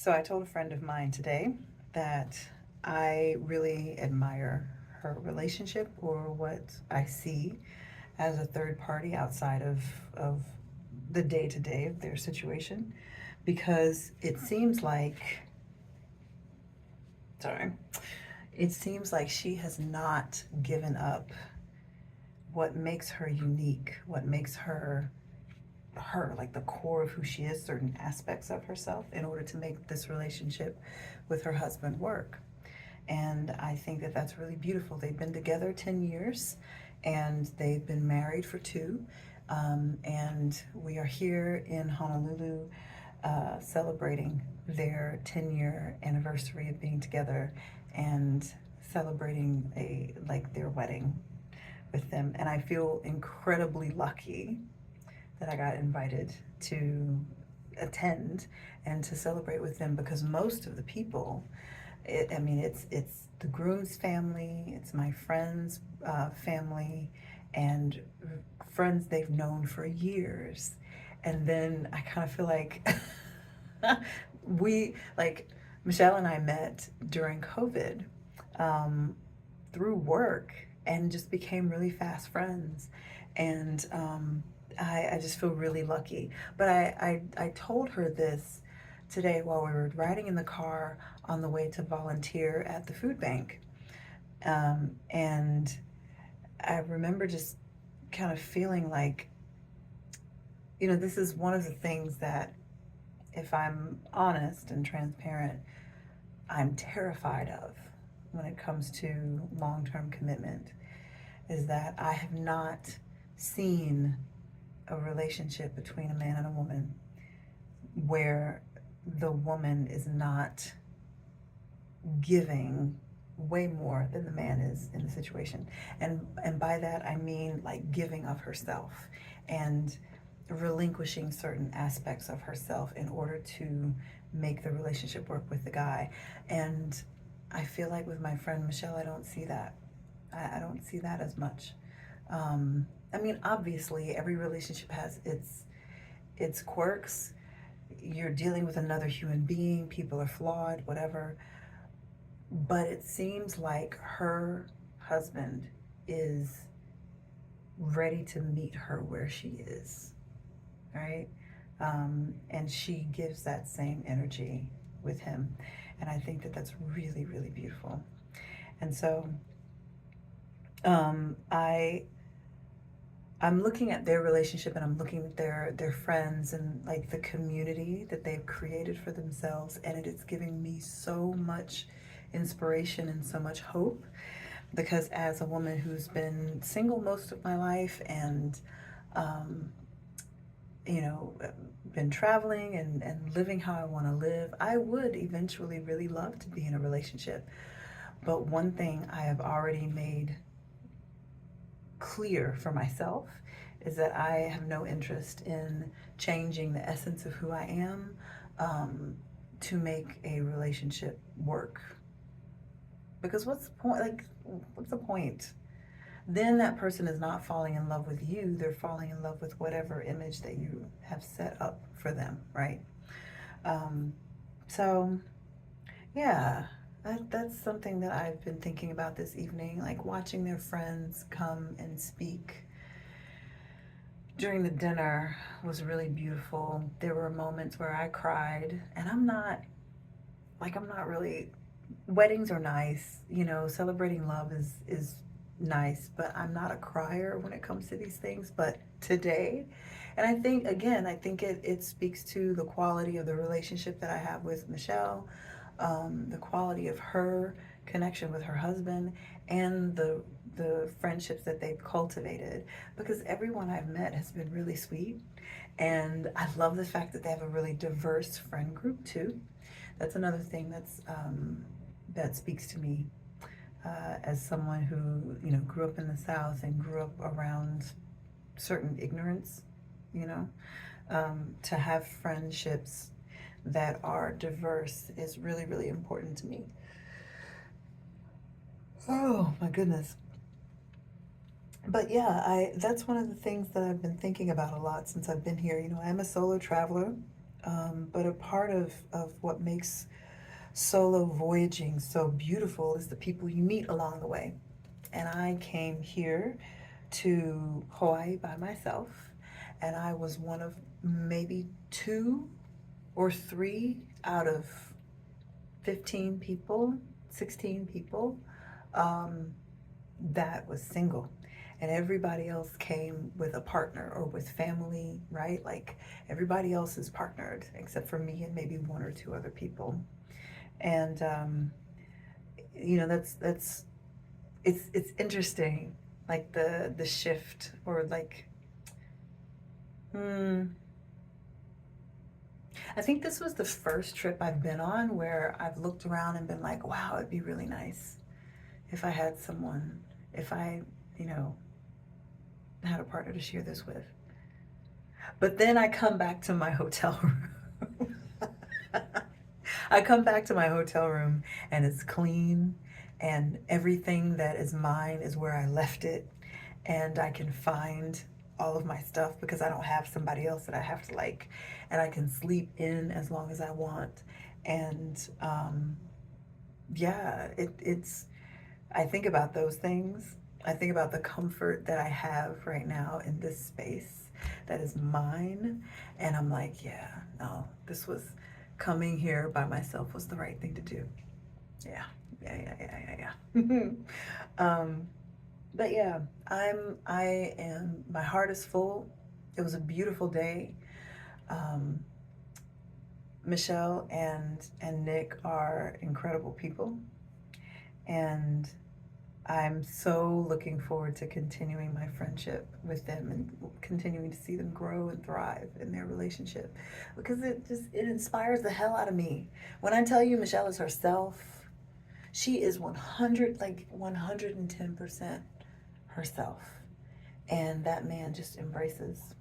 So I told a friend of mine today that I really admire her relationship, or what I see as a third party outside of the day to day of their situation, because sorry, it seems like she has not given up what makes her unique, what makes her, like the core of who she is, certain aspects of herself, in order to make this relationship with her husband work. And I think that that's really beautiful. They've been together 10 years and they've been married for two. And we are here in Honolulu celebrating their 10-year anniversary of being together, and celebrating their wedding with them. And I feel incredibly lucky that I got invited to attend and to celebrate with them, because most of the people, it's the groom's family, it's my friend's family, and friends they've known for years. And then I kind of feel like we, like, Michelle and I met during COVID, um, through work, and just became really fast friends. And I just feel really lucky. But I told her this today while we were riding in the car on the way to volunteer at the food bank. And I remember just kind of feeling like, this is one of the things that, if I'm honest and transparent, I'm terrified of when it comes to long term commitment, is that I have not seen a relationship between a man and a woman where the woman is not giving way more than the man is in the situation. And by that I mean like giving of herself, and relinquishing certain aspects of herself in order to make the relationship work with the guy. And I feel like with my friend Michelle, I don't see that. I don't see that as much. Obviously, every relationship has its quirks. You're dealing with another human being. People are flawed, whatever. But it seems like her husband is ready to meet her where she is, right? And she gives that same energy with him. And I think that that's really, really beautiful. And so I I'm looking at their relationship, and I'm looking at their friends, and like the community that they've created for themselves, and it is giving me so much inspiration and so much hope, because as a woman who's been single most of my life, and um, you know, been traveling and living how I want to live, I would eventually really love to be in a relationship. But one thing I have already made clear for myself is that I have no interest in changing the essence of who I am, um, to make a relationship work. Because what's the point? Like, what's the point? Then that person is not falling in love with you, they're falling in love with whatever image that you have set up for them, right? Um, so, yeah, that's something that I've been thinking about this evening, like watching their friends come and speak during the dinner was really beautiful. There were moments where I cried, and I'm not really, weddings are nice, celebrating love is nice, but I'm not a crier when it comes to these things. But today, and I think, again, it speaks to the quality of the relationship that I have with Michelle, the quality of her connection with her husband, and the friendships that they've cultivated, because everyone I've met has been really sweet. And I love the fact that they have a really diverse friend group too. That's another thing that speaks to me, as someone who grew up in the South and grew up around certain ignorance. You know, to have friendships that are diverse is really, really important to me. Oh my goodness. But yeah, I that's one of the things that I've been thinking about a lot since I've been here. I'm a solo traveler. But a part of what makes solo voyaging so beautiful is the people you meet along the way. And I came here to Hawaii by myself, and I was one of maybe two or three out of 15 people, 16 people, um, that was single. And everybody else came with a partner or with family, right? Like everybody else is partnered except for me and maybe one or two other people. And that's it's interesting, like the shift or like, hmm, I think this was the first trip I've been on where I've looked around and been like, wow, it'd be really nice if I had someone, if I, you know, had a partner to share this with. But then I come back to my hotel room. I come back to my hotel room and it's clean and everything that is mine is where I left it, and I can find all of my stuff because I don't have somebody else that I have to like, and I can sleep in as long as I want. And yeah, it's, I think about those things. I think about the comfort that I have right now in this space that is mine. And I'm like, yeah, no, this was, coming here by myself was the right thing to do. Yeah, yeah. But yeah, I am, my heart is full. It was a beautiful day. Um, Michelle and Nick are incredible people, and I'm so looking forward to continuing my friendship with them and continuing to see them grow and thrive in their relationship, because it inspires the hell out of me. When I tell you Michelle is herself, she is 100, like 110% herself. And that man just embraces,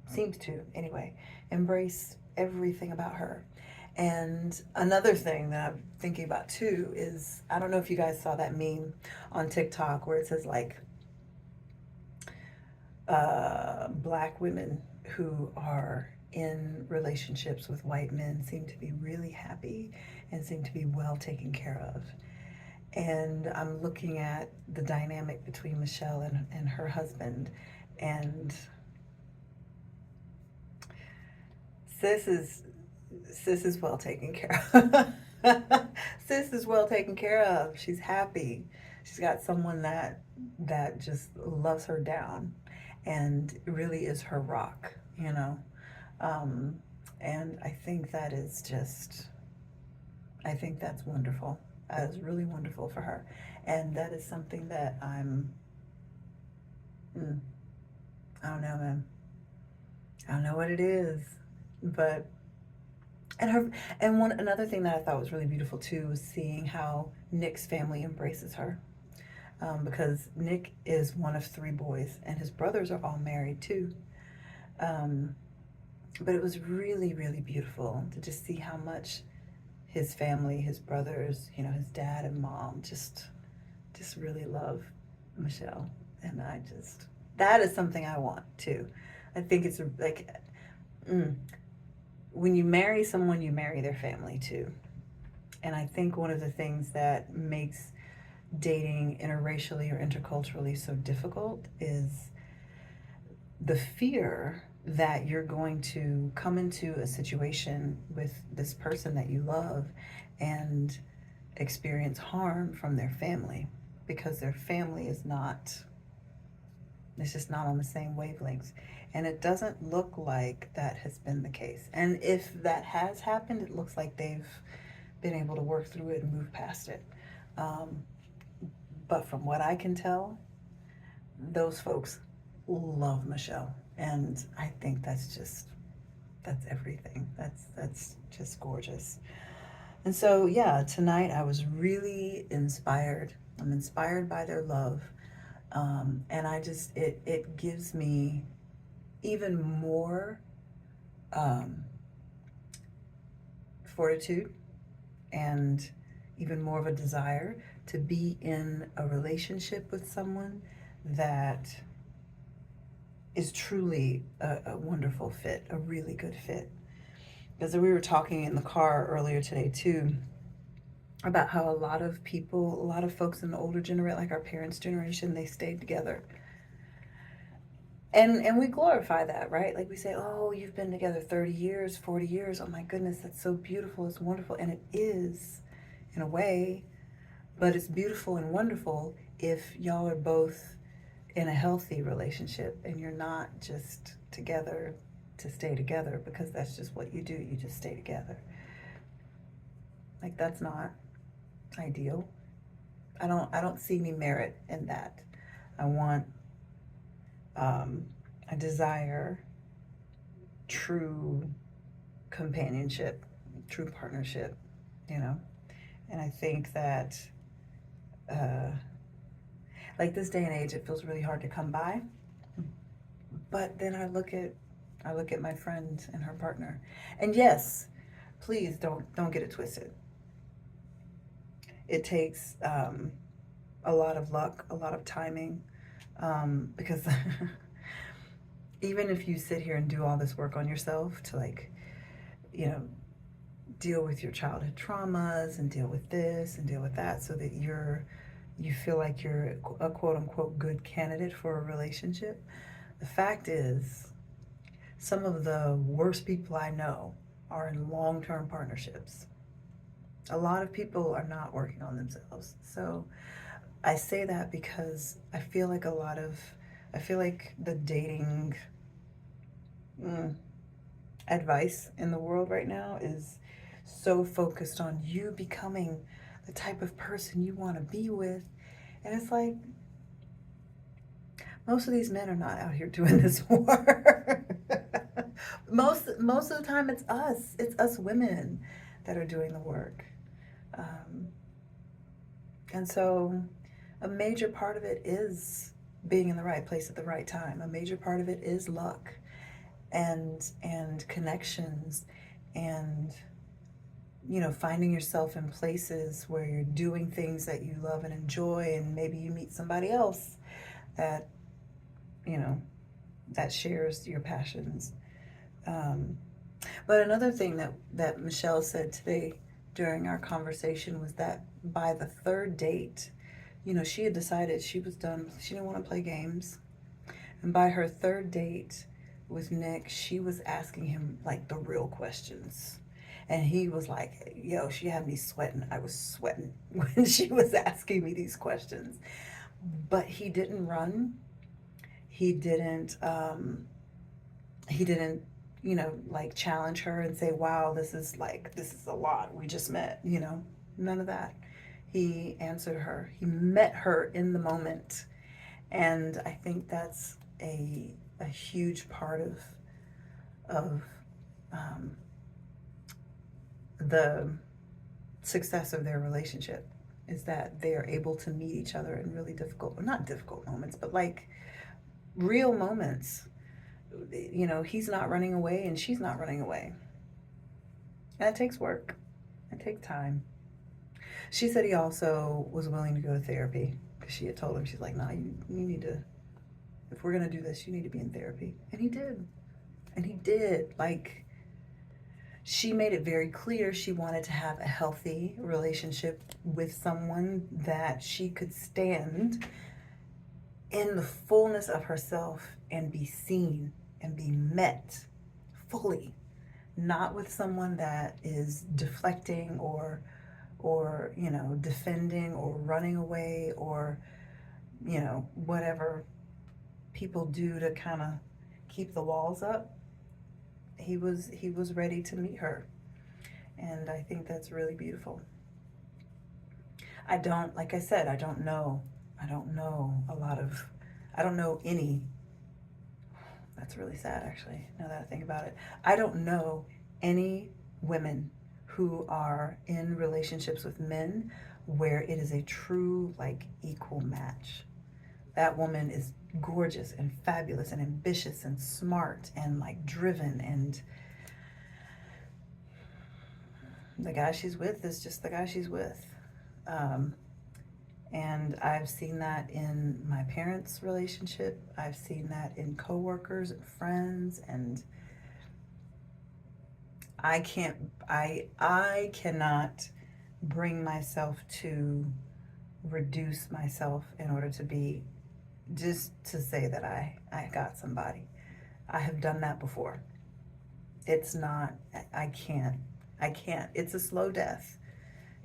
seems to anyway, embrace everything about her. And another thing that I'm thinking about too is, I don't know if you guys saw that meme on TikTok where it says like, black women who are in relationships with white men seem to be really happy and seem to be well taken care of. And I'm looking at the dynamic between Michelle and her husband, and sis is sis is well taken care of. Sis is well taken care of. She's happy. She's got someone that just loves her down and really is her rock, you know. Um, and I think that is just, I think that's wonderful. That is really wonderful for her. And that is something that mm, I don't know, man. I don't know what it is, but and her, and one another thing that I thought was really beautiful too was seeing how Nick's family embraces her, because Nick is one of three boys and his brothers are all married too. Um, but it was really, really beautiful to just see how much his family, his brothers, you know, his dad and mom just really love Michelle. And I just, that is something I want too. I think it's like, mm, when you marry someone, you marry their family too. And I think one of the things that makes dating interracially or interculturally so difficult is the fear that you're going to come into a situation with this person that you love and experience harm from their family, because their family is not, it's just not on the same wavelengths. And it doesn't look like that has been the case. And if that has happened, it looks like they've been able to work through it and move past it. Um, but from what I can tell, those folks love Michelle. And I think that's everything. That's just gorgeous. And so, yeah, tonight I was really inspired. I'm inspired by their love. And I just, it gives me even more um, fortitude and even more of a desire to be in a relationship with someone that is truly a wonderful fit, a really good fit. Because we were talking in the car earlier today too about how a lot of people, a lot of folks in the older generation, like our parents' generation, they stayed together. And we glorify that, right? Like we say, oh, you've been together 30 years, 40 years. Oh my goodness, that's so beautiful. It's wonderful. And it is in a way, but it's beautiful and wonderful if y'all are both in a healthy relationship and you're not just together to stay together, because that's just what you do. You just stay together. Like, that's not ideal. I don't see any merit in that. I want I desire true companionship, true partnership, you know. And I think that uh, like this day and age, it feels really hard to come by. But then I look at my friend and her partner, and yes, please don't get it twisted. It takes a lot of luck, a lot of timing, because even if you sit here and do all this work on yourself to, like, you know, deal with your childhood traumas and deal with this and deal with that, so that you feel like you're a quote unquote good candidate for a relationship. The fact is, some of the worst people I know are in long-term partnerships. A lot of people are not working on themselves. So I say that because I feel like the dating mm, advice in the world right now is so focused on you becoming the type of person you want to be with. And it's like, most of these men are not out here doing this work. Most of the time, it's us women that are doing the work. Um, and so a major part of it is being in the right place at the right time. A major part of it is luck and connections, and finding yourself in places where you're doing things that you love and enjoy, and maybe you meet somebody else that you know that shares your passions. um, but another thing that Michelle said today during our conversation was that by the third date, she had decided she was done. She didn't want to play games. And by her third date with Nick, she was asking him like the real questions. And he was like, yo, she had me sweating. I was sweating when she was asking me these questions. But he didn't run. He didn't, like challenge her and say, wow, this is a lot. We just met, none of that. He answered her. He met her in the moment. And I think that's a huge part of um, the success of their relationship, is that they are able to meet each other in really difficult, well, not difficult moments, but like real moments. He's not running away and she's not running away. And it takes work. It takes time. She said he also was willing to go to therapy, because she had told him, she's like, nah, you need to, if we're going to do this, you need to be in therapy. And he did. And he did. Like, she made it very clear she wanted to have a healthy relationship with someone that she could stand in the fullness of herself and be seen and be met fully, not with someone that is deflecting or defending or running away, or whatever people do to kind of keep the walls up. He was ready to meet her, and I think that's really beautiful. Like I said, I don't know any. That's really sad, actually, now that I think about it. I don't know any women who are in relationships with men where it is a true, like, equal match. That woman is gorgeous and fabulous and ambitious and smart and like driven, and the guy she's with is just the guy she's with. Um, and I've seen that in my parents' relationship. I've seen that in coworkers and friends, and I can't, I cannot bring myself to reduce myself in order to be, just to say that I got somebody. I have done that before. It's not, I can't. It's a slow death.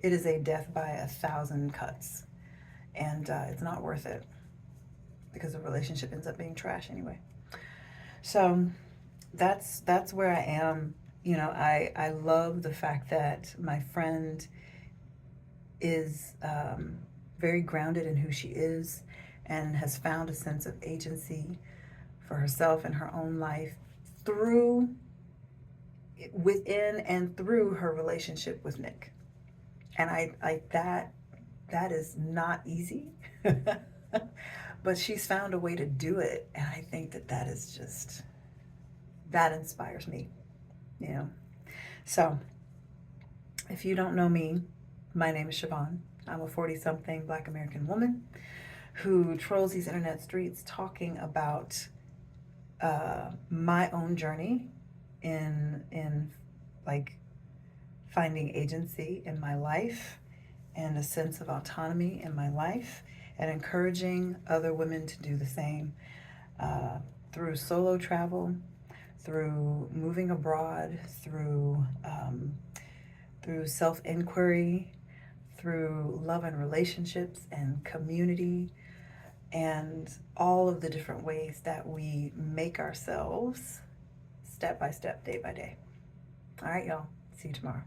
It is a death by 1,000 cuts. And it's not worth it because the relationship ends up being trash anyway. So that's where I am. You know, I love the fact that my friend is very grounded in who she is and has found a sense of agency for herself and her own life through, within and through her relationship with Nick. And I that is not easy. But she's found a way to do it, and I think that that is just, that inspires me, you know. So if you don't know me, my name is Siobhan. I'm a 40-something Black American woman who trolls these internet streets talking about my own journey in like finding agency in my life and a sense of autonomy in my life, and encouraging other women to do the same through solo travel, through moving abroad, through self-inquiry, through love and relationships and community, and all of the different ways that we make ourselves step by step, day by day. All right, y'all. See you tomorrow.